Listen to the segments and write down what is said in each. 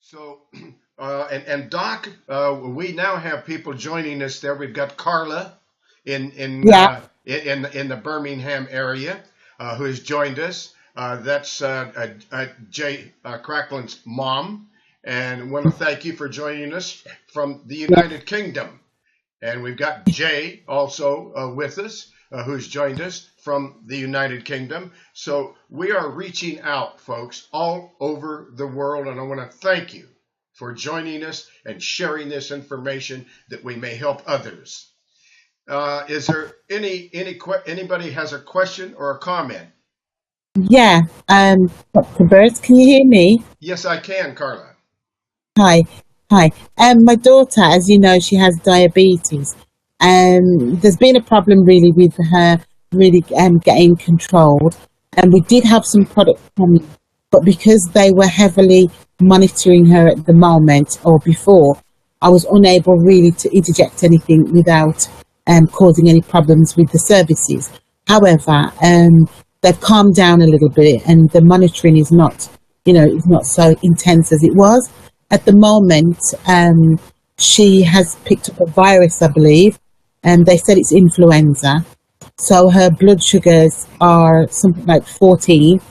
So, and Doc, we now have people joining us there. We've got Carla Yeah. in the Birmingham area who has joined us. That's Jay Cracklin's mom, and I want to thank you for joining us from the United Kingdom. And we've got Jay also with us, who's joined us from the United Kingdom. So we are reaching out, folks, all over the world. And I want to thank you for joining us and sharing this information that we may help others. Is there anybody has a question or a comment? Yeah. Dr. Bird, can you hear me? Yes, I can, Carla. Hi. Hi. My daughter, as you know, she has diabetes. There's been a problem really with her really getting controlled. And we did have some products coming, but because they were heavily monitoring her at the moment or before, I was unable really to interject anything without causing any problems with the services. However, they've calmed down a little bit and the monitoring is not, it's not so intense as it was. At the moment, she has picked up a virus, I believe, and they said it's influenza. So her blood sugars are something like 14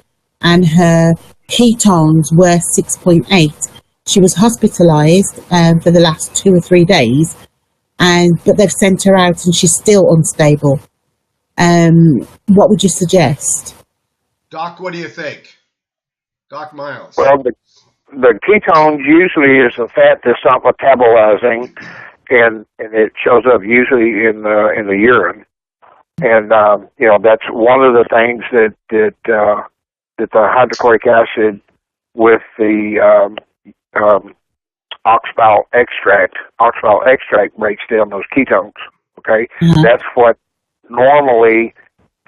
and her ketones were 6.8. She was hospitalized for the last 2 or 3 days, but they've sent her out and she's still unstable. What would you suggest? Doc, what do you think? Doc Miles. Well, the ketones usually is the fat that's not metabolizing, and it shows up usually in the urine. And that's one of the things that the hydrochloric acid with the oxbol extract breaks down those ketones. Okay, That's what normally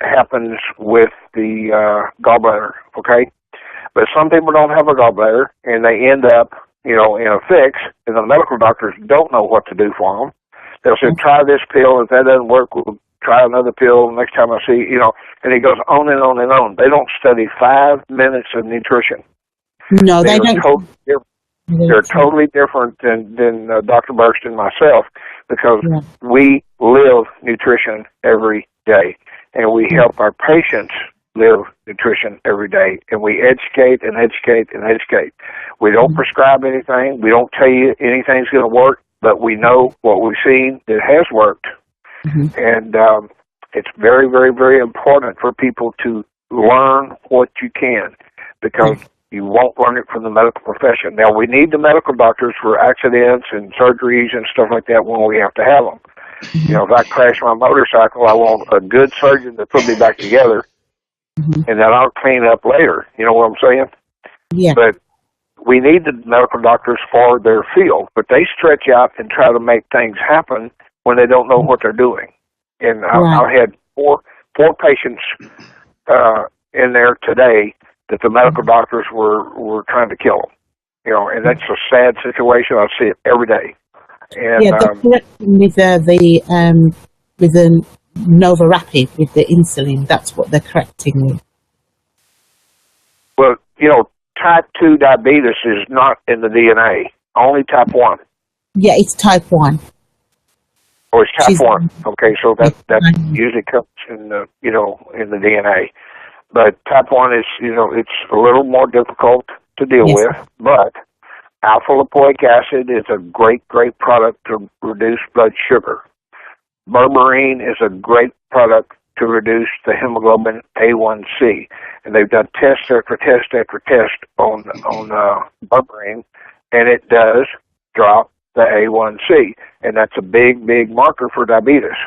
happens with the gallbladder. Okay, but some people don't have a gallbladder and they end up in a fix, and the medical doctors don't know what to do for them. They'll say, try this pill. If that doesn't work, we'll try another pill next time I see, and it goes on and on and on. They don't study 5 minutes of nutrition. No, they don't. They're totally different than Dr. Burst and myself, because we live nutrition every day, and we help our patients live nutrition every day, and we educate and educate and educate. We don't prescribe anything. We don't tell you anything's going to work, but we know what we've seen that has worked. And it's very, very, very important for people to learn what you can, because you won't learn it from the medical profession. Now, we need the medical doctors for accidents and surgeries and stuff like that when we have to have them. If I crash my motorcycle, I want a good surgeon to put me back together, and then I'll clean up later. You know what I'm saying? Yeah. But we need the medical doctors for their field, but they stretch out and try to make things happen when they don't know what they're doing. And I had four patients in there today that the medical doctors were trying to kill them. And that's a sad situation. I see it every day. And, they're correcting with the Nova Rapid, with the insulin. That's what they're correcting with. Well, type 2 diabetes is not in the DNA. Only type 1. Yeah, it's type 1. Oh, it's type 1. Okay, so that usually comes in the in the DNA. But type 1 is it's a little more difficult to deal with. But alpha lipoic acid is a great product to reduce blood sugar. Berberine is a great product to reduce the hemoglobin A1C, and they've done test after test after test on berberine, and it does drop the A1C, and that's a big marker for diabetes.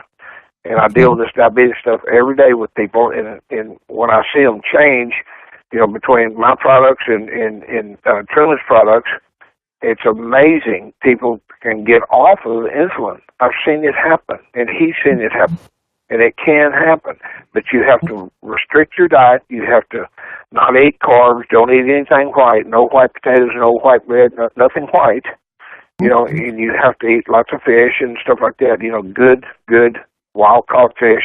And I deal with this diabetes stuff every day with people, and when I see them change, between my products and Truman's products, it's amazing. People can get off of the insulin. I've seen it happen, and he's seen it happen. And it can happen, but you have to restrict your diet. You have to not eat carbs. Don't eat anything white. No white potatoes. No white bread. Nothing white. And you have to eat lots of fish and stuff like that. Good wild caught fish.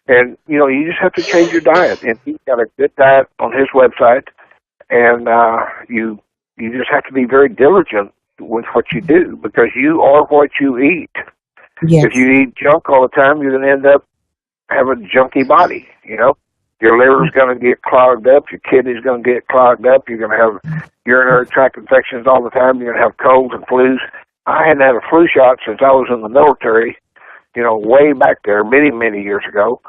And you just have to change your diet. And he's got a good diet on his website. And you you just have to be very diligent with what you do, because you are what you eat. Yes. If you eat junk all the time, you're going to end up having a junky body, you know. Your liver's going to get clogged up. Your kidney's going to get clogged up. You're going to have urinary tract infections all the time. You're going to have colds and flus. I hadn't had a flu shot since I was in the military, you know, way back there, many, many years ago.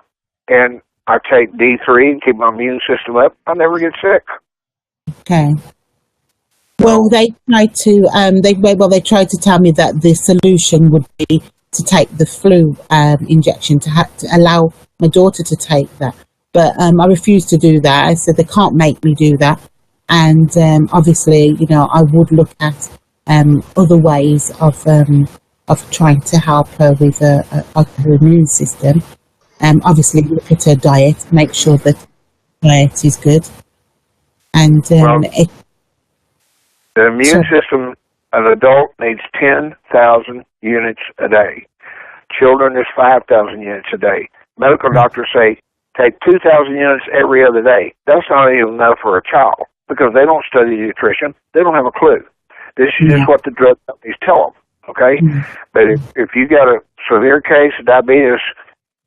And I take D3 and keep my immune system up. I never get sick. Okay. Well, they tried to tell me that the solution would be to take the flu injection, to allow my daughter to take that. But I refused to do that. I said they can't make me do that. And obviously, you know, I would look at other ways of trying to help her with her immune system. Obviously, look at her diet, make sure that diet is good. And the immune system, an adult needs 10,000 units a day. Children is 5,000 units a day. Medical doctors say take 2,000 units every other day. That's not even enough for a child, because they don't study nutrition. They don't have a clue. This is just what the drug companies tell them, okay? But if you got a severe case of diabetes,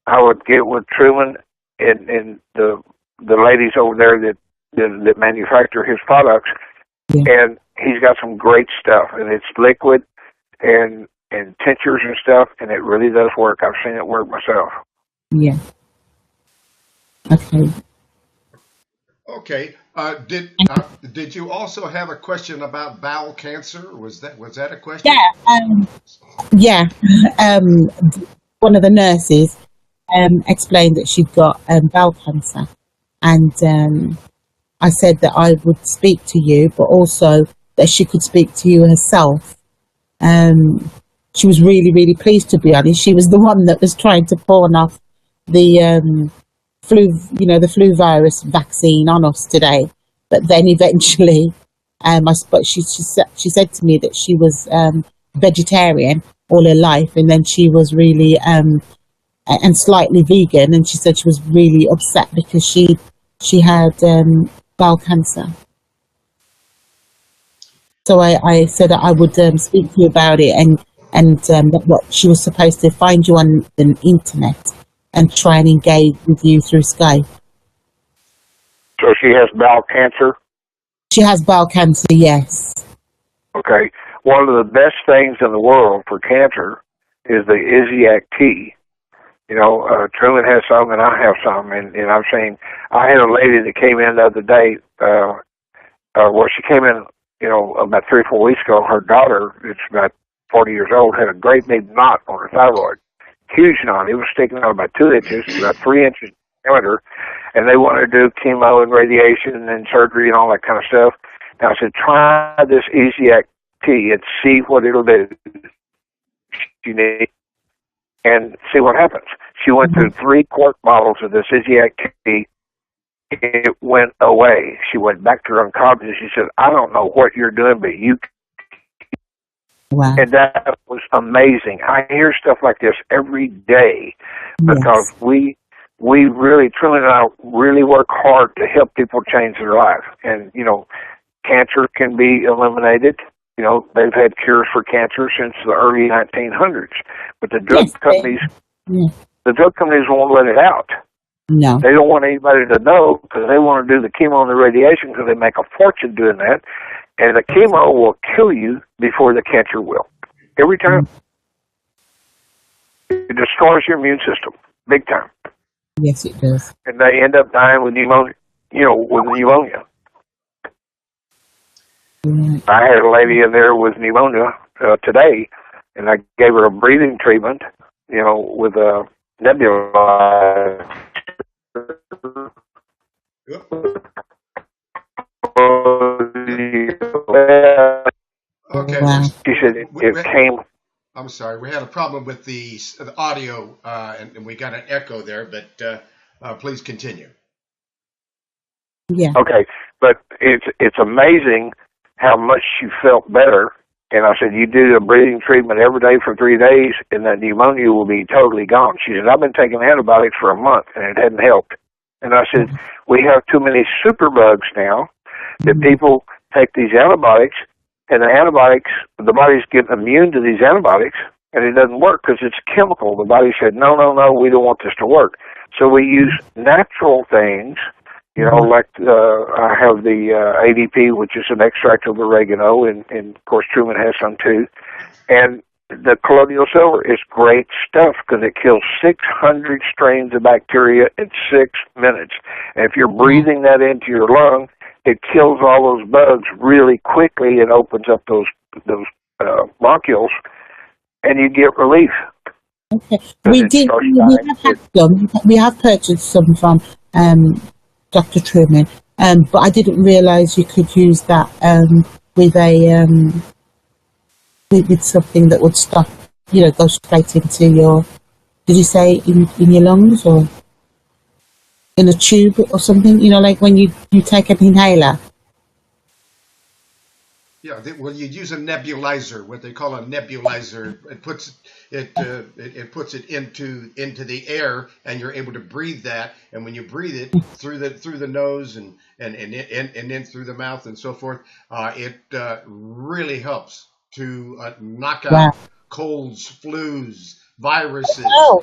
I would get with Truman and the ladies over there that manufacture his products, and he's got some great stuff, and it's liquid and tinctures and stuff, and it really does work. I've seen it work myself. Yeah. Okay. Okay. Did you also have a question about bowel cancer? Was that a question? Yeah. One of the nurses explained that she'd got bowel cancer, and I said that I would speak to you, but also that she could speak to you herself. She was really, really pleased, to be honest. She was the one that was trying to pawn off the the flu virus vaccine on us today. But then eventually, she said to me that she was vegetarian all her life, and then she was really and slightly vegan, and she said she was really upset because she had bowel cancer. So I said that I would speak to you about it, and what she was supposed to find you on the internet and try and engage with you through Skype. So she has bowel cancer? She has bowel cancer, yes. Okay. One of the best things in the world for cancer is the Isiac tea. You know, Truman has some and I have some, and I'm saying, I had a lady that came in the other day, she came in, you know, about 3 or 4 weeks ago. Her daughter, it's about 40 years old, had a great big knot on her thyroid. Huge knot. It was sticking out about 2 inches, about 3 inches in diameter, and they wanted to do chemo and radiation and surgery and all that kind of stuff. And I said, try this Isiac tea and see what it'll do. You need and see what happens. She went through 3 quart bottles of this Isiac tea. It went away. She went back to her oncology. She said, I don't know what you're doing, but you. Wow. And that was amazing. I hear stuff like this every day because we really, Truman and I really work hard to help people change their life. And, you know, cancer can be eliminated. You know, they've had cures for cancer since the early 1900s. But the drug companies, the drug companies won't let it out. No. They don't want anybody to know because they want to do the chemo and the radiation because they make a fortune doing that. And the chemo will kill you before the cancer will. Every time. It destroys your immune system. Big time. Yes, it does. And they end up dying with pneumonia. I had a lady in there with pneumonia today, and I gave her a breathing treatment, you know, with a nebulizer. Okay. Wow. She said it came. I'm sorry, we had a problem with the audio, and we got an echo there, but please continue. Yeah. Okay, but it's amazing how much she felt better. And I said, you do a breathing treatment every day for 3 days, and that pneumonia will be totally gone. She said, I've been taking antibiotics for a month, and it hadn't helped. And I said, we have too many superbugs now that people take these antibiotics, and the body's getting immune to these antibiotics, and it doesn't work because it's a chemical. The body said, no, we don't want this to work. So we use natural things, like I have the ADP, which is an extract of oregano, and of course Truman has some too. And the colloidal silver is great stuff because it kills 600 strains of bacteria in 6 minutes. And if you're breathing that into your lung, it kills all those bugs really quickly and opens up those bronchioles, and you get relief. Okay. We have had some. We have purchased some from Dr. Truman, but I didn't realise you could use that with a with something that would stop, go straight into your. Did you say in your lungs or in a tube or something? Like when you take an inhaler. Yeah, well, you'd use a nebulizer, what they call a nebulizer. It puts it into the air, and you're able to breathe that. And when you breathe it through the nose and then through the mouth and so forth, it really helps to knock out colds, flus, viruses. Oh,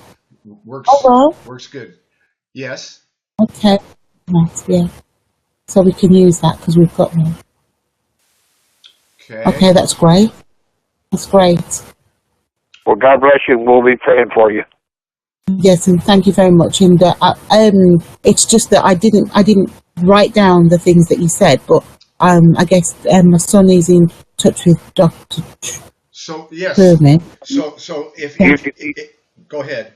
Works good. Yes. Okay. Nice. Yeah. So we can use that because we've got one. Okay, that's great. That's great. Well, God bless you, and we'll be praying for you. Yes, and thank you very much. And it's just that I didn't write down the things that you said, but I guess my son is in touch with Dr. So yes. Truman. So if go ahead.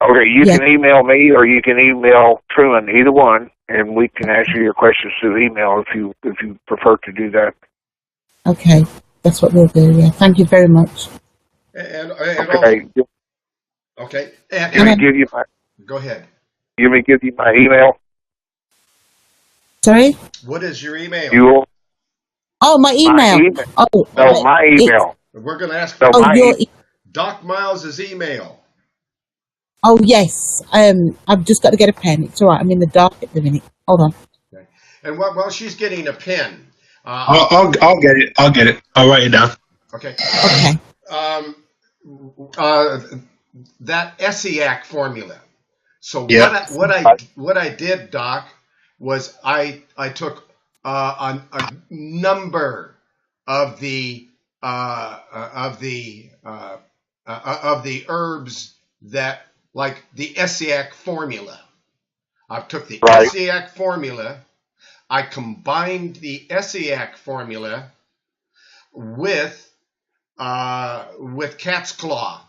Okay, you can email me or you can email Truman, either one, and we can answer your questions through email if you prefer to do that. Okay, that's what we'll do. Yeah, thank you very much. And okay. Okay. Let me give you my. Go ahead. Let me give you my email. Sorry. What is your email? My email. My email. We're going to ask Doc Miles' email. Oh yes. I've just got to get a pen. It's all right. I'm in the dark at the minute. Hold on. Okay. And while she's getting a pen, I'll get it. I'll get it. I'll write it down. Okay. Okay. That ESSIAC formula. So yeah. what I did, Doc, was I took a number of the herbs that, like the ESSIAC formula. I took the ESSIAC formula. I combined the ESSIAC formula with cat's claw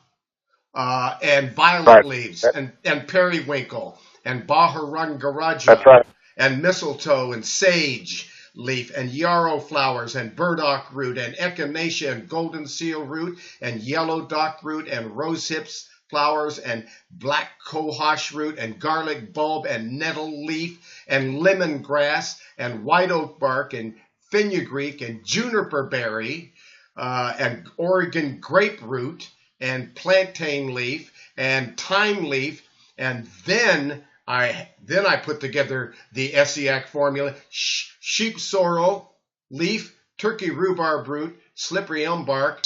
and violet leaves and periwinkle and baharangaraja and mistletoe and sage leaf and yarrow flowers and burdock root and echinacea and golden seal root and yellow dock root and rose hips flowers and black cohosh root and garlic bulb and nettle leaf and lemongrass and white oak bark and fenugreek and juniper berry and Oregon grape root and plantain leaf and thyme leaf, and then I put together the ESSIAC formula: sheep sorrel leaf, turkey rhubarb root, slippery elm bark,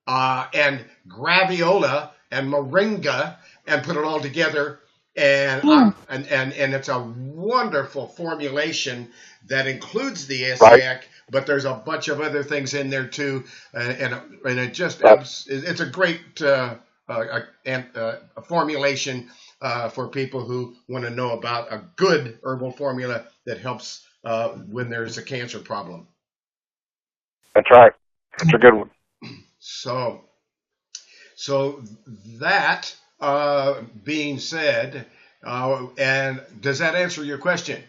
and graviola and moringa, and put it all together. And it's a wonderful formulation that includes the ESSIAC, but there's a bunch of other things in there too, and it just it's a great formulation for people who want to know about a good herbal formula that helps when there's a cancer problem. That's right. That's a good one. So that being said, and does that answer your question?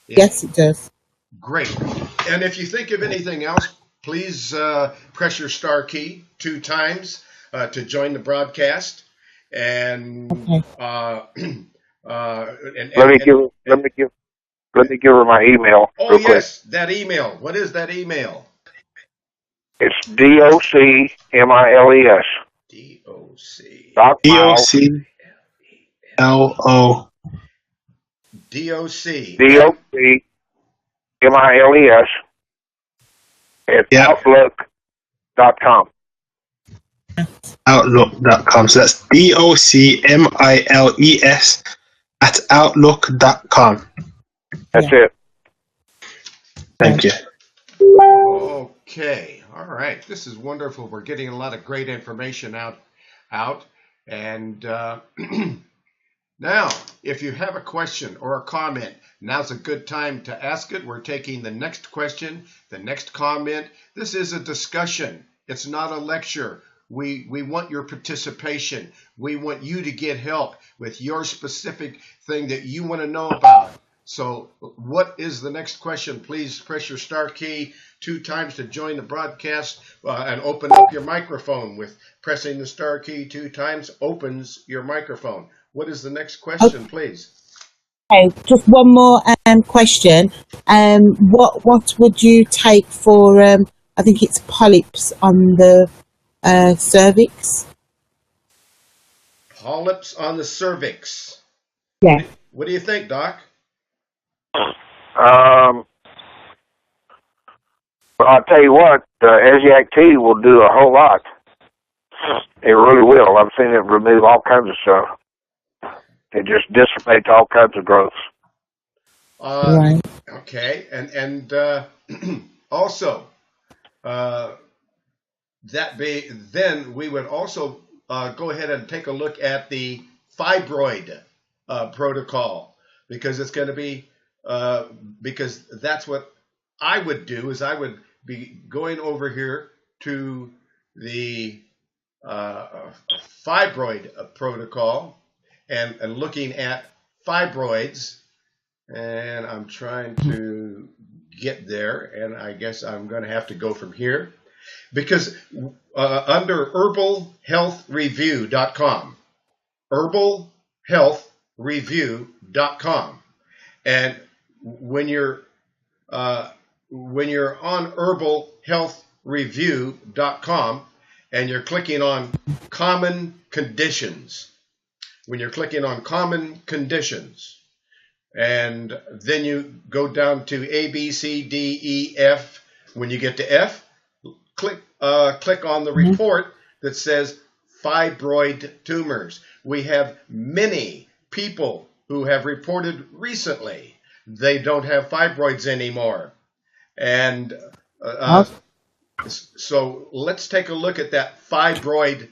Yes, it does. Great. And if you think of anything else, please press your star key 2 times to join the broadcast. And okay. Let me give her my email. Oh yes, quick. That email. What is that email? It's DOCMILES. DOCLO. DOC. MILES at Outlook.com. Outlook.com. So that's DOCMILES at Outlook.com. That's it. Thank you. Okay, all right. This is wonderful. We're getting a lot of great information out, and now, if you have a question or a comment, now's a good time to ask it. We're taking the next question, the next comment. This is a discussion. It's not a lecture. We want your participation. We want you to get help with your specific thing that you want to know about. So what is the next question? Please press your star key 2 times to join the broadcast and open up your microphone. With pressing the star key 2 times opens your microphone. What is the next question, please? Okay, just one more question. What would you take for, I think it's polyps on the cervix? Polyps on the cervix. Yeah. What do you think, Doc? Well, I'll tell you what, Asiac tea will do a whole lot. It really will. I've seen it remove all kinds of stuff. It just dissipates all kinds of growths. Right. Okay, and also then we would also go ahead and take a look at the fibroid protocol, because it's going to be because that's what I would do. Is I would be going over here to the fibroid protocol and looking at fibroids, and I'm trying to get there, and I guess I'm going to have to go from here, because under herbalhealthreview.com, herbalhealthreview.com, and when you're on herbalhealthreview.com and you're clicking on common conditions, when you're clicking on common conditions, and then you go down to A, B, C, D, E, F. When you get to F, click on the report that says fibroid tumors. We have many people who have reported recently they don't have fibroids anymore. And so let's take a look at that fibroid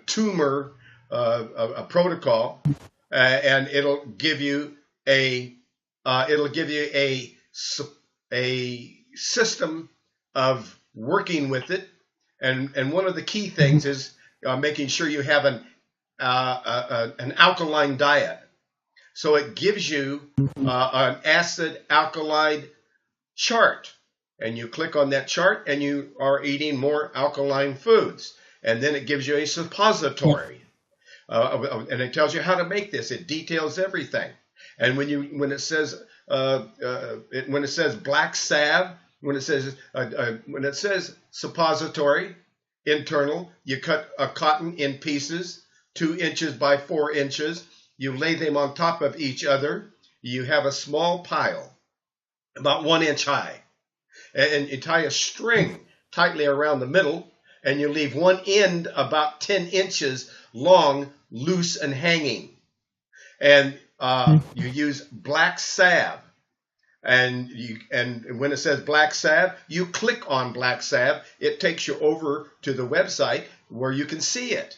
tumor protocol, and it'll give you a system of working with it. And one of the key things is making sure you have an alkaline diet. So it gives you an acid alkaline chart, and you click on that chart and you are eating more alkaline foods. And then it gives you a suppository, and it tells you how to make this. It details everything. And when it says black salve, when it says suppository internal, you cut a cotton in pieces 2 inches by 4 inches. You lay them on top of each other. You have a small pile about 1 inch high, and you tie a string tightly around the middle, and you leave one end about 10 inches long, loose and hanging. And you use black salve, and when it says black salve, you click on black salve. It takes you over to the website where you can see it.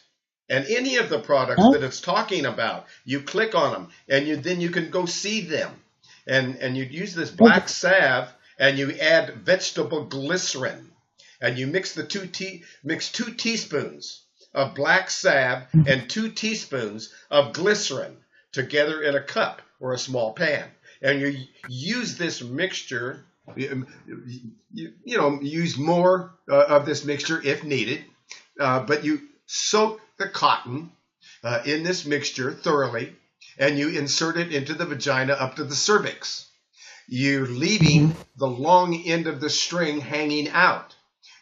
And any of the products that it's talking about, you click on them, and then you can go see them. And you use this black salve, and you add vegetable glycerin, and you mix 2 teaspoons of black salve and 2 teaspoons of glycerin together in a cup or a small pan. And you use this mixture. Use more of this mixture if needed, but you soak the cotton in this mixture thoroughly, and you insert it into the vagina up to the cervix. You're leaving the long end of the string hanging out.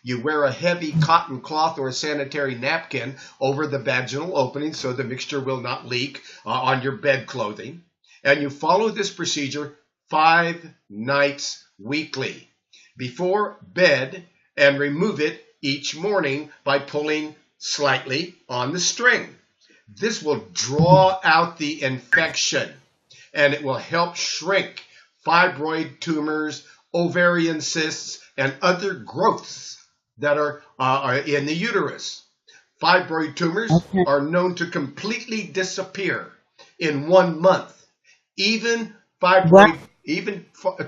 You wear a heavy cotton cloth or a sanitary napkin over the vaginal opening so the mixture will not leak on your bed clothing. And you follow this procedure 5 nights weekly before bed, and remove it each morning by pulling slightly on the string. This will draw out the infection, and it will help shrink fibroid tumors, ovarian cysts, and other growths that are in the uterus. Fibroid tumors are known to completely disappear in 1 month. Even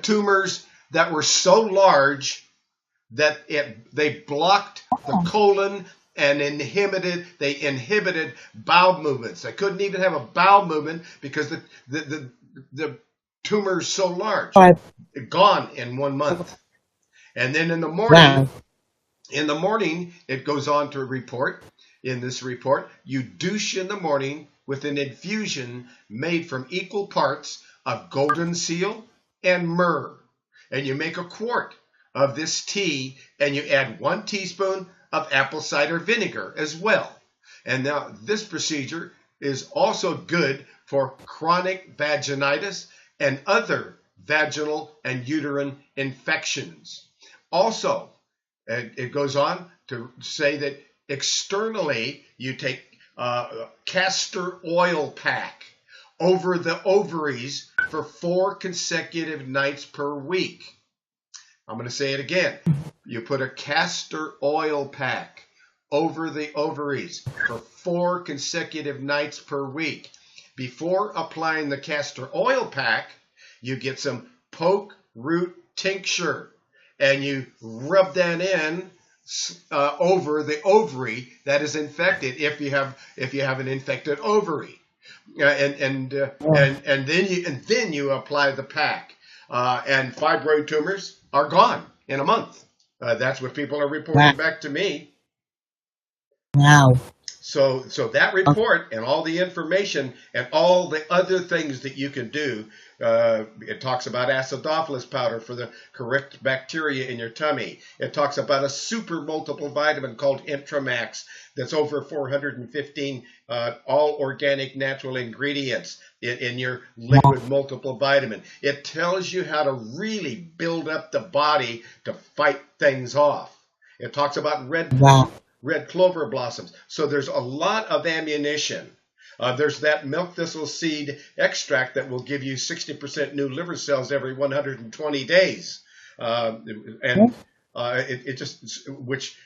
tumors that were so large that they blocked the colon and inhibited bowel movements. They couldn't even have a bowel movement because the tumor is so large. Gone in 1 month. And then in the morning, it goes on to report, in this report, you douche in the morning with an infusion made from equal parts of golden seal and myrrh. And you make a quart of this tea, and you add 1 teaspoon of apple cider vinegar as well. And now this procedure is also good for chronic vaginitis and other vaginal and uterine infections. Also, it goes on to say that externally you take castor oil pack over the ovaries for 4 consecutive nights per week. I'm going to say it again. You put a castor oil pack over the ovaries for 4 consecutive nights per week. Before applying the castor oil pack, you get some poke root tincture, and you rub that in over the ovary that is infected. If you have an infected ovary, and then you apply the pack, and fibroid tumors are gone in a month. That's what people are reporting back to me. Wow. So that report and all the information and all the other things that you can do, it talks about acidophilus powder for the correct bacteria in your tummy. It talks about a super multiple vitamin called Intramax that's over 415 all organic natural ingredients in your liquid multiple vitamin. It tells you how to really build up the body to fight things off. It talks about red clover blossoms. So there's a lot of ammunition. There's that milk thistle seed extract that will give you 60% new liver cells every 120 days. It just, which,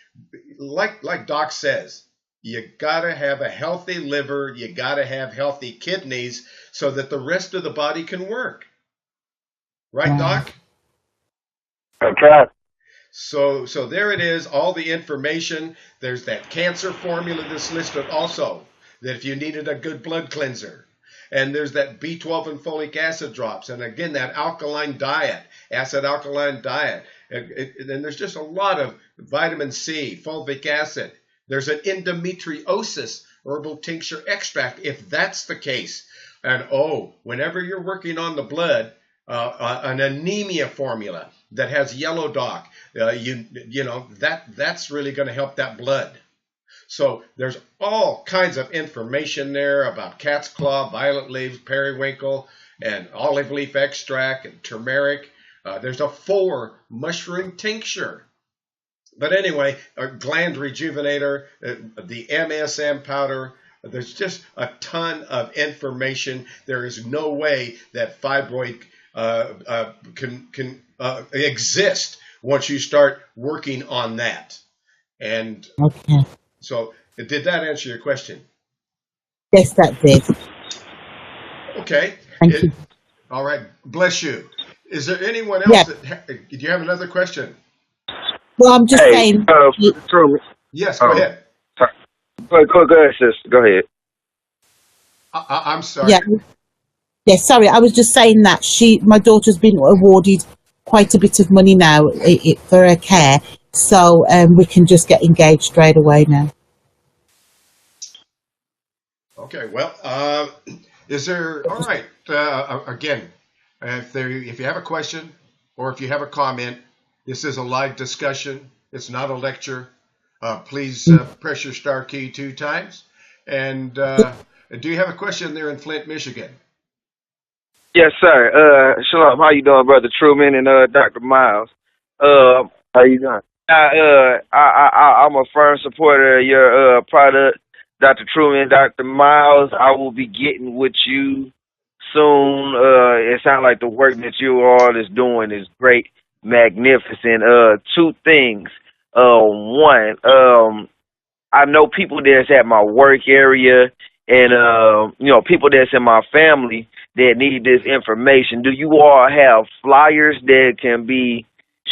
like Doc says, you gotta have a healthy liver, you gotta have healthy kidneys so that the rest of the body can work. Right, Doc? That's right. So there it is, all the information. There's that cancer formula that's listed also, that if you needed a good blood cleanser. And there's that B12 and folic acid drops. And again, that alkaline diet, acid alkaline diet. And there's just a lot of vitamin C, fulvic acid. There's an endometriosis herbal tincture extract, if that's the case. And whenever you're working on the blood, an anemia formula that has yellow dock, that's really going to help that blood. So there's all kinds of information there about cat's claw, violet leaves, periwinkle, and olive leaf extract, and turmeric. There's a 4 mushroom tincture. But anyway, a gland rejuvenator, the MSM powder. There's just a ton of information. There is no way that fibroid can exist once you start working on that. And so, did that answer your question? Yes, that did. Okay. Thank you. All right. Bless you. Is there anyone else do you have another question? Well, I'm just saying. Truman. Yes, go ahead. Sorry. Go ahead, sis. Go ahead. I'm sorry. Yeah, sorry. I was just saying that my daughter's been awarded quite a bit of money now for her care, so we can just get engaged straight away now. Okay. Well, is there? All right. Again, if you have a question or if you have a comment, this is a live discussion. It's not a lecture. Please press your star key 2 times. And do you have a question there in Flint, Michigan? Yes, sir. Shalom. How you doing, brother Truman and Dr. Miles? Uh, How you doing? I'm a firm supporter of your product, Dr. Truman, Dr. Miles. I will be getting with you soon. It sounds like the work that you all is doing is great, magnificent. Two things. One, I know people that's at my work area and people that's in my family that need this information. Do you all have flyers that can be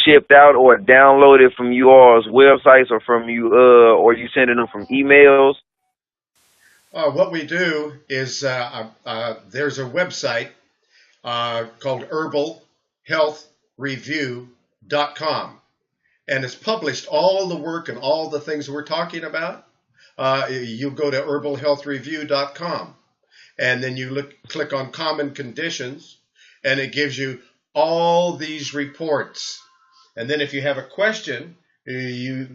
shipped out or downloaded from you all's websites or from you or you sending them from emails? What we do is there's a website called herbalhealthreview.com, and it's published all the work and all the things we're talking about. You go to herbalhealthreview.com, and then you click on common conditions, and it gives you all these reports. And then if you have a question, you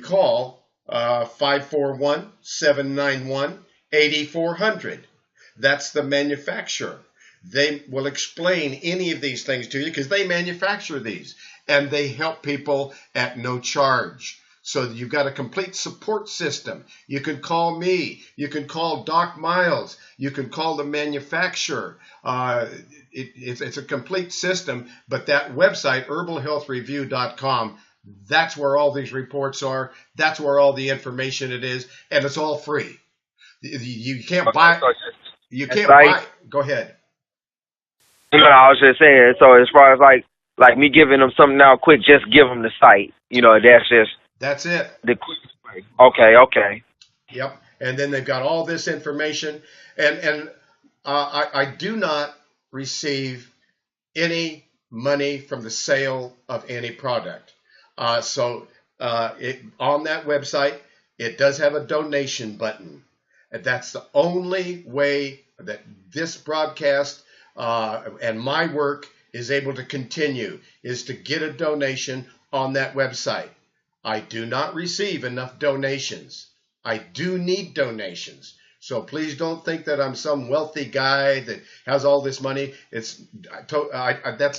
call 541-791-8400. That's the manufacturer. They will explain any of these things to you because they manufacture these, and they help people at no charge. So you've got a complete support system. You can call me. You can call Doc Miles. You can call the manufacturer. It's a complete system. But that website, herbalhealthreview.com, that's where all these reports are. That's where all the information it is, and it's all free. You can't buy. You That's can't right. buy. Go ahead. I was just saying. So as far as like me giving them something now, quick, just give them the site. That's just That's it. the quickest way. Okay. Yep. And then they've got all this information, and I do not receive any money from the sale of any product. So on that website, it does have a donation button. And that's the only way that this broadcast and my work is able to continue, is to get a donation on that website. I do not receive enough donations. I do need donations. So please don't think that I'm some wealthy guy that has all this money. That's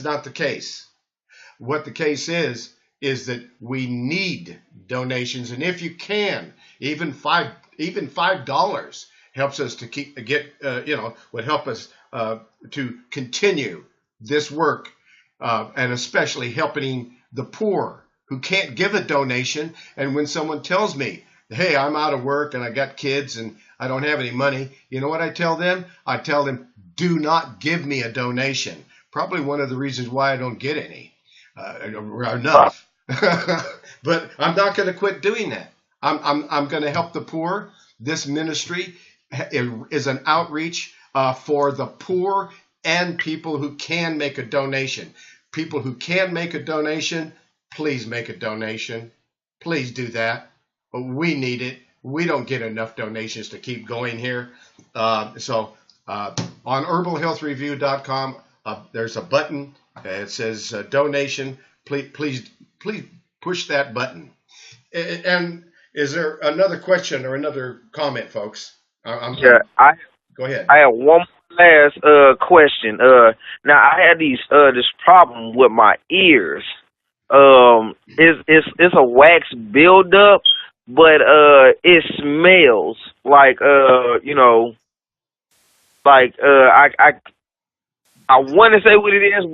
not the case. What the case is that we need donations, and if you can, even $5 helps us to would help us to continue this work, and especially helping the poor who can't give a donation. And when someone tells me, hey, I'm out of work and I got kids and I don't have any money, you know what I tell them? I tell them, do not give me a donation. Probably one of the reasons why I don't get any enough. But I'm not going to quit doing that. I'm going to help the poor. This ministry is an outreach for the poor and people who can make a donation. People who can make a donation, please make a donation. Please do that. We need it. We don't get enough donations to keep going here. So on herbalhealthreview.com, there's a button. It says donation. Please push that button. And is there another question or another comment, folks? Go ahead. I have one last question. Now I had this problem with my ears. It's a wax buildup, but it smells like I want to say what it is,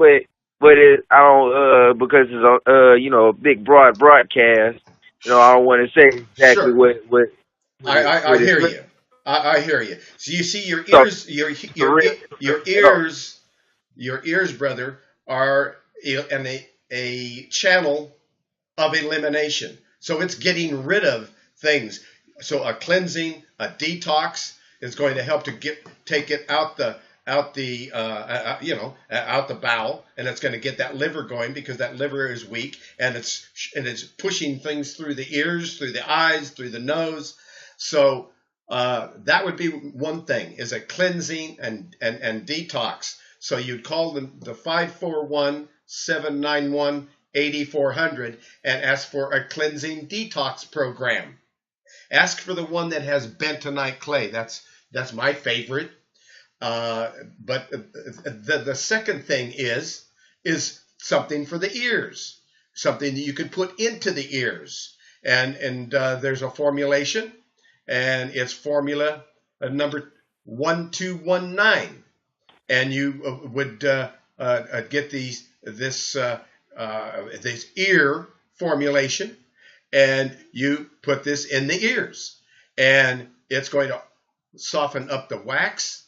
but I don't because it's a big broad broadcast. I don't want to say exactly Sure. what I hear it's. you. I hear you. So you see, your So ears, for real. your ears, brother, are in a channel of elimination. So it's getting rid of things. So a cleansing, a detox is going to help to take it out the bowel, and it's going to get that liver going, because that liver is weak, and it's pushing things through the ears, through the eyes, through the nose. So that would be one thing, is a cleansing and detox. So you'd call the 541-791-8400 and ask for a cleansing detox program. Ask for the one that has bentonite clay. That's my favorite. But the second thing is something for the ears, something that you can put into the ears, and there's a formulation, and it's formula number 1219, and you would get this ear formulation, and you put this in the ears, and it's going to soften up the wax.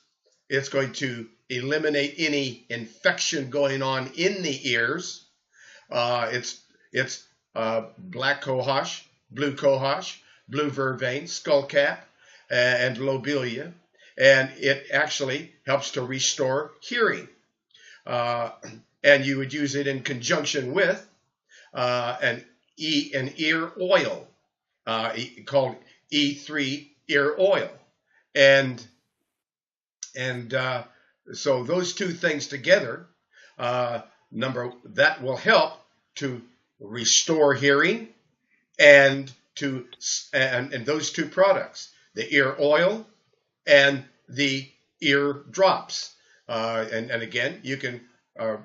It's going to eliminate any infection going on in the ears. It's black cohosh, blue cohosh, blue vervain, skullcap, and lobelia, and it actually helps to restore hearing. And you would use it in conjunction with an ear oil called E3 ear oil, and so those two things together, that will help to restore hearing, and those two products, the ear oil and the ear drops, and again, you can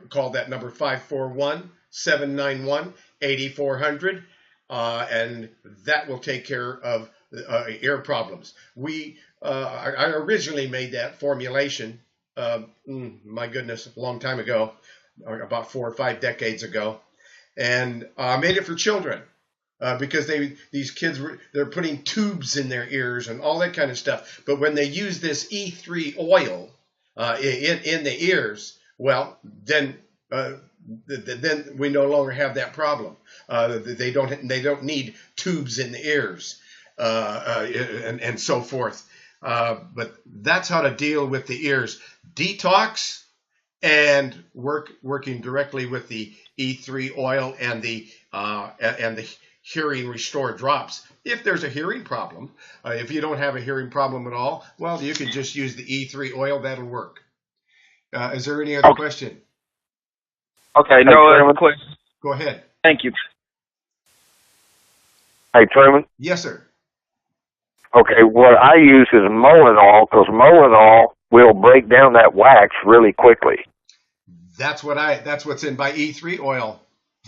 call that number 541-791-8400, and that will take care of ear problems. I originally made that formulation, my goodness, a long time ago, about 4 or 5 decades ago, and I made it for children because these kids they're putting tubes in their ears and all that kind of stuff. But when they use this E3 oil in the ears, well, then we no longer have that problem. They don't need tubes in the ears and so forth. But that's how to deal with the ears. Detox and working directly with the E3 oil and the hearing restore drops. If there's a hearing problem, if you don't have a hearing problem at all, well, you can just use the E3 oil. That'll work. Is there any other question? Okay, no other question. Go ahead. Thank you. Hey, Truman. Yes, sir. Okay, what I use is Molinol, because Molinol will break down that wax really quickly. That's what's in my E3 oil.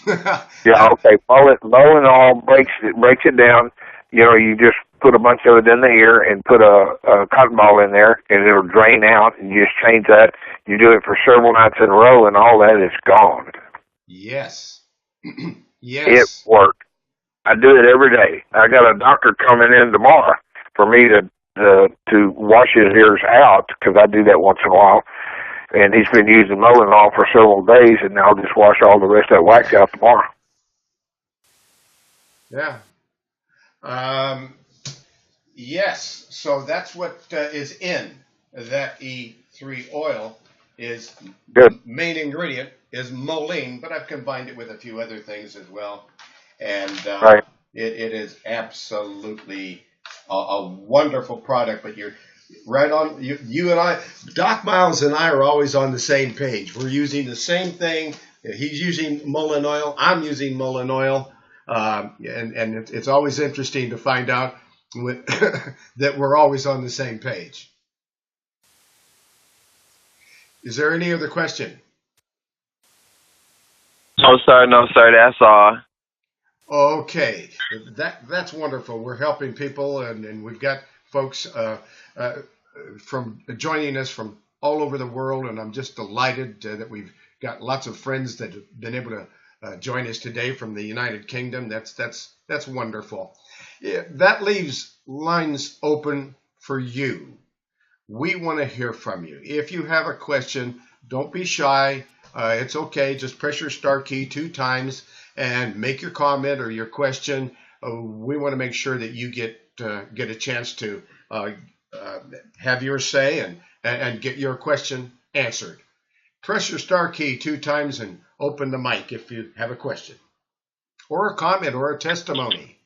Yeah, okay. Molinol breaks it down. You know, you just put a bunch of it in the ear and put a cotton ball in there, and it'll drain out, and you just change that. You do it for several nights in a row, and all that is gone. Yes. Yes. It worked. I do it every day. I got a doctor coming in tomorrow for me to wash his ears out, because I do that once in a while. And he's been using Molinol for several days, and I'll just wash all the rest of that wax out tomorrow. Yeah. Yes. So that's what is in that E3 oil. Is good. The main ingredient is moline, but I've combined it with a few other things as well. And right. It is absolutely a wonderful product. But you're right on. You and I, Doc Miles and I, are always on the same page. We're using the same thing. He's using Mullen oil. I'm using Mullen oil. And it's always interesting to find out that we're always on the same page. Is there any other question? No, sir. That's all. Okay, that's wonderful. We're helping people, and we've got folks from joining us from all over the world, and I'm just delighted that we've got lots of friends that have been able to join us today from the United Kingdom. That's wonderful. Yeah, that leaves lines open for you. We want to hear from you. If you have a question, don't be shy. It's okay. Just press your star key 2 times and make your comment or your question. We want to make sure that you get a chance to have your say and get your question answered. Press your star key 2 times and open the mic if you have a question or a comment or a testimony.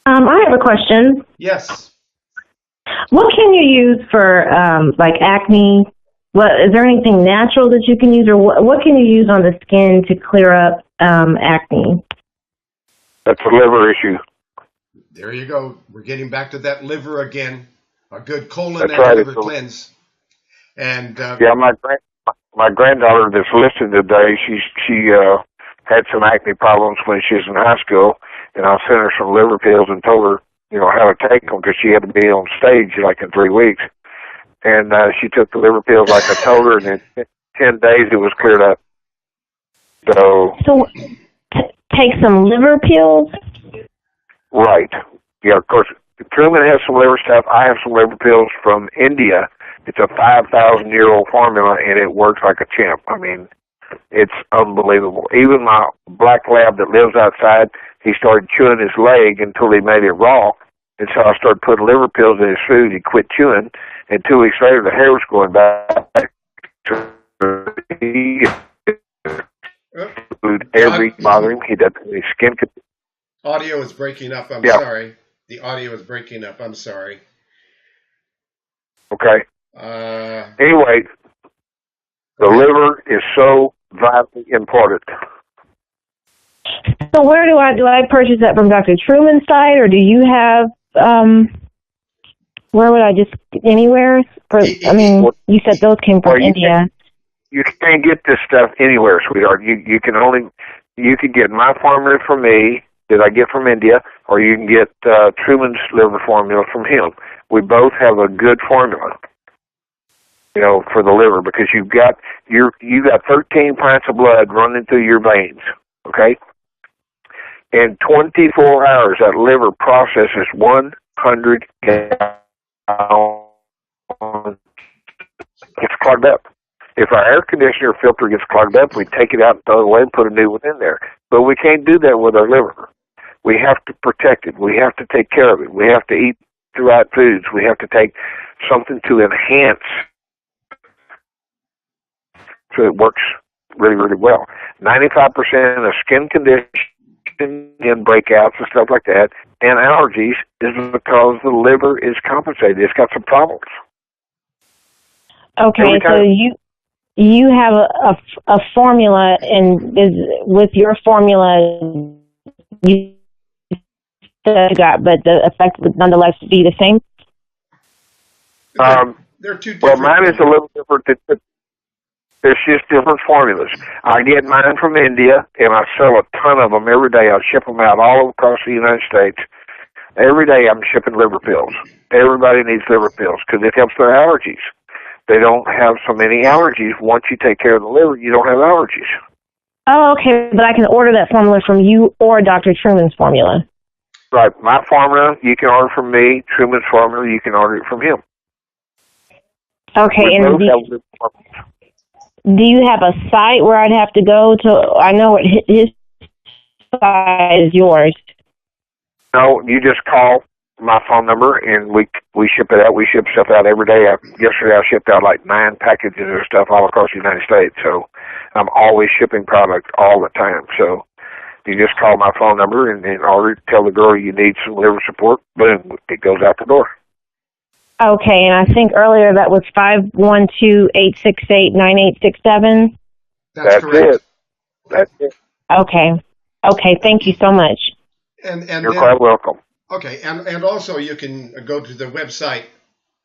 I have a question. Yes. What can you use for like acne? Is there anything natural that you can use, or what can you use on the skin to clear up acne? That's a liver issue. There you go. We're getting back to that liver again. A good colon and right. liver cleanse. And Yeah, my granddaughter that's listening today, she had some acne problems when she was in high school, and I sent her some liver pills and told her, how to take them because she had to be on stage like in 3 weeks. And she took the liver pills like I told her, and in 10 days it was cleared up. So take some liver pills? Right. Yeah, of course, Truman has some liver stuff. I have some liver pills from India. It's a 5,000-year-old formula, and it works like a champ. I mean, it's unbelievable. Even my black lab that lives outside, he started chewing his leg until he made it raw. And so I started putting liver pills in his food. He quit chewing. And 2 weeks later, the hair was going back. Food every bothering. He doesn't have any skin. Audio is breaking up. I'm Yeah. sorry. The audio is breaking up. I'm sorry. Okay. Anyway, the liver is so vitally important. So where do I purchase that from Dr. Truman's site, or do you have where would I just anywhere? You said those came from India. You can't get this stuff anywhere, sweetheart. You can get my formula from me that I get from India, or you can get Truman's liver formula from him. We both have a good formula, for the liver, because you got 13 pints of blood running through your veins. Okay. In 24 hours, that liver processes 100 gallons. It's clogged up. If our air conditioner filter gets clogged up, we take it out and throw it away and put a new one in there. But we can't do that with our liver. We have to protect it. We have to take care of it. We have to eat the right foods. We have to take something to enhance so it works really, really well. 95% of skin conditions and breakouts and stuff like that and allergies is because the liver is compensated. It's got some problems. Okay, so you have a formula, and with your formula you got, but the effect would nonetheless be the same? They're two different. Well, mine is a little different. There's just different formulas. I get mine from India, and I sell a ton of them every day. I ship them out all across the United States. Every day I'm shipping liver pills. Everybody needs liver pills because it helps their allergies. They don't have so many allergies. Once you take care of the liver, you don't have allergies. Oh, okay, but I can order that formula from you or Dr. Truman's formula. Right. My formula, you can order from me. Truman's formula, you can order it from him. Okay, and do you have a site where I'd have to go to? I know his site is yours. No, you just call my phone number, and we ship it out. We ship stuff out every day. Yesterday I shipped out like 9 packages of stuff all across the United States. So I'm always shipping product all the time. So you just call my phone number and order. Tell the girl you need some liver support. Boom, it goes out the door. Okay, and I think earlier that was 512-868-9867. That's correct. It. That's it. Okay. Thank you so much. And you're quite welcome. Okay, and also you can go to the website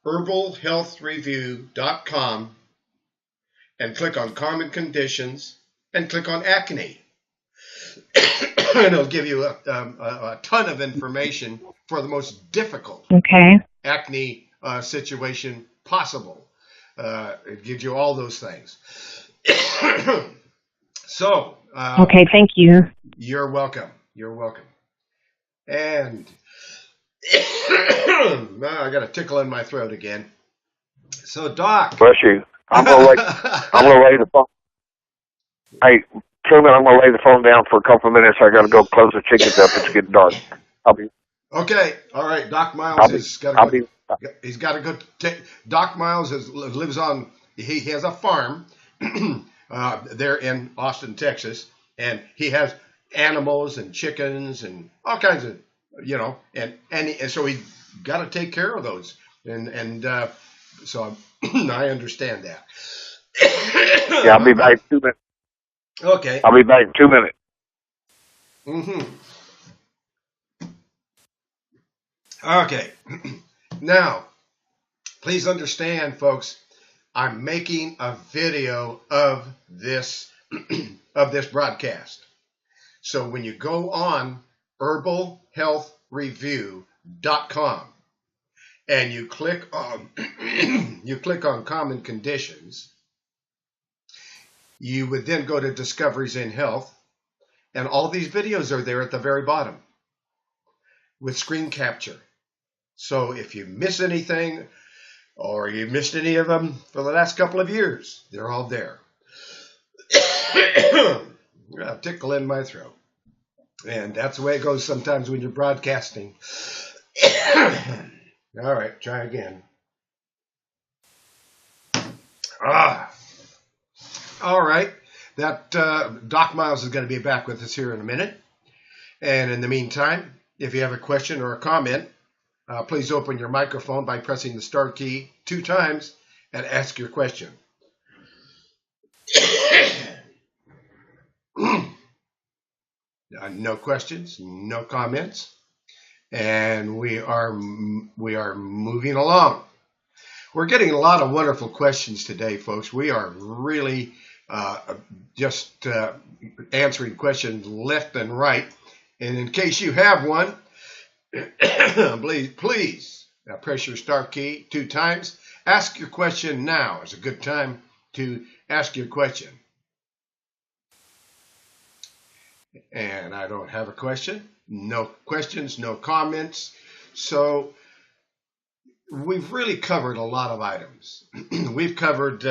herbalhealthreview.com and click on common conditions and click on acne. And it'll give you a ton of information for the most difficult acne situation possible. It gives you all those things. So. Okay, thank you. You're welcome. And I got a tickle in my throat again. So, Doc. Bless you. I'm gonna lay the phone. Hey, Truman, I'm gonna lay the phone down for a couple of minutes. I gotta go close the chickens up. It's getting dark. Okay. All right. Doc Miles has got to go. He's got to go. Doc Miles lives on. He has a farm there in Austin, Texas, and he has animals and chickens and all kinds of, and so he's got to take care of those, and so I understand that. Yeah, I'll be back in 2 minutes. Okay. I'll be back in 2 minutes. Mm-hmm. Okay. Now, please understand, folks, I'm making a video of this of this broadcast. So when you go on herbalhealthreview.com and you click on common conditions, you would then go to Discoveries in Health, and all these videos are there at the very bottom with screen capture. So if you miss anything or you missed any of them for the last couple of years, they're all there. A tickle in my throat. And that's the way it goes sometimes when you're broadcasting. All right, try again. All right. That Doc Miles is going to be back with us here in a minute. And in the meantime, if you have a question or a comment, please open your microphone by pressing the star key 2 times and ask your question. No questions, no comments, and we are moving along. We're getting a lot of wonderful questions today, folks. We are really just answering questions left and right. And in case you have one, please press your star key 2 times. Ask your question now. It's a good time to ask your question. And I don't have a question. No questions, no comments. So we've really covered a lot of items. We've covered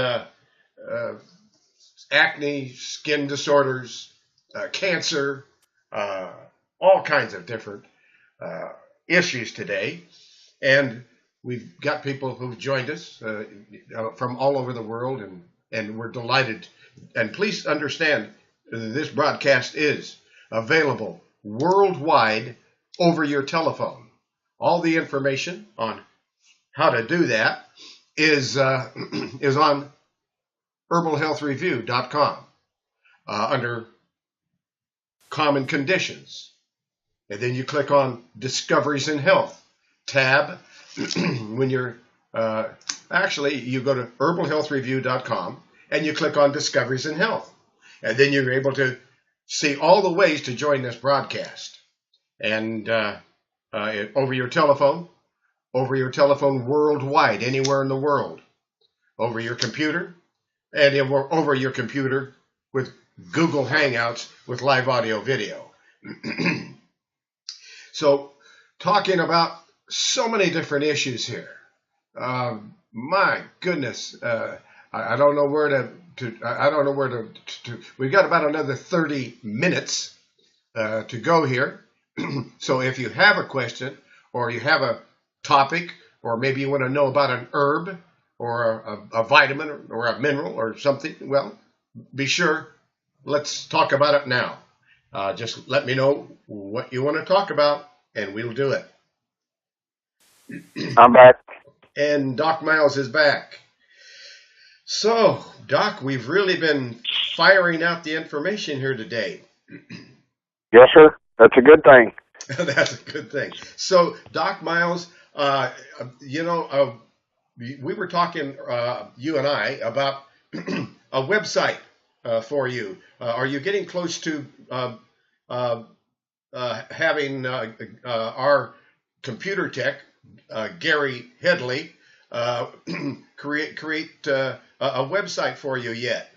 acne, skin disorders, cancer, all kinds of different issues today. And we've got people who've joined us from all over the world, and we're delighted. And please understand, this broadcast is available worldwide over your telephone. All the information on how to do that is on herbalhealthreview.com under Common Conditions. And then you click on Discoveries in Health tab. When you're actually, you go to herbalhealthreview.com and you click on Discoveries in Health. And then you're able to see all the ways to join this broadcast. And over your telephone worldwide, anywhere in the world, over your computer, and over your computer with Google Hangouts with live audio video. So, talking about so many different issues here. My goodness, I don't know where to. We've got about another 30 minutes to go here. So if you have a question or you have a topic, or maybe you want to know about an herb or a vitamin or a mineral or something, well, be sure. Let's talk about it now. Just let me know what you want to talk about, and we'll do it. I'm back. And Doc Miles is back. So, Doc, we've really been firing out the information here today. Yes, sir. That's a good thing. That's a good thing. So, Doc Miles, we were talking, you and I, about a website for you. Are you getting close to having our computer tech, Gary Headley, create a website for you yet?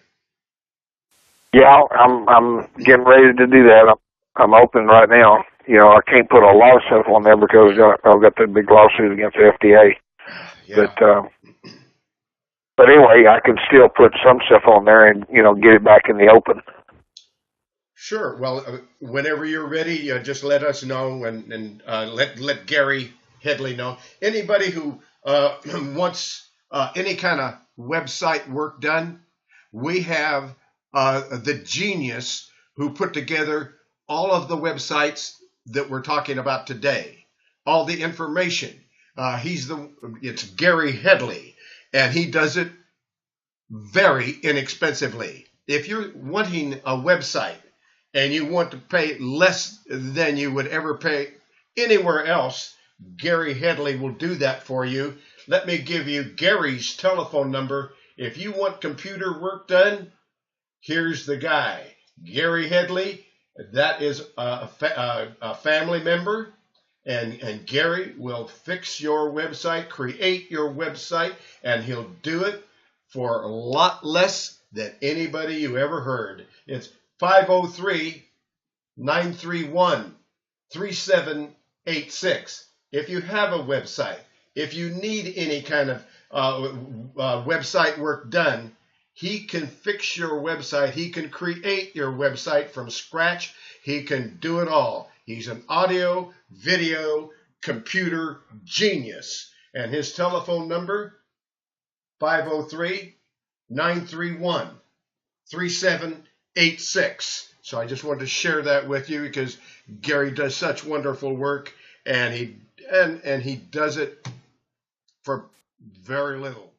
Yeah, I'm getting ready to do that. I'm open right now. You know, I can't put a lot of stuff on there because I've got that big lawsuit against the FDA. Yeah. But anyway, I can still put some stuff on there and, get it back in the open. Sure. Well, whenever you're ready, just let us know and let Gary Headley know. Anybody who wants any kind of website work done, we have the genius who put together all of the websites that we're talking about today, all the information. It's Gary Headley, and he does it very inexpensively. If you're wanting a website and you want to pay less than you would ever pay anywhere else, Gary Headley will do that for you. Let me give you Gary's telephone number. If you want computer work done, here's the guy, Gary Headley. That is a family member, and Gary will fix your website, create your website, and he'll do it for a lot less than anybody you ever heard. It's 503-931-3786. If you have a website, if you need any kind of website work done, he can fix your website. He can create your website from scratch. He can do it all. He's an audio, video, computer genius. And his telephone number, 503-931-3786. So I just wanted to share that with you because Gary does such wonderful work, and he does it for very little.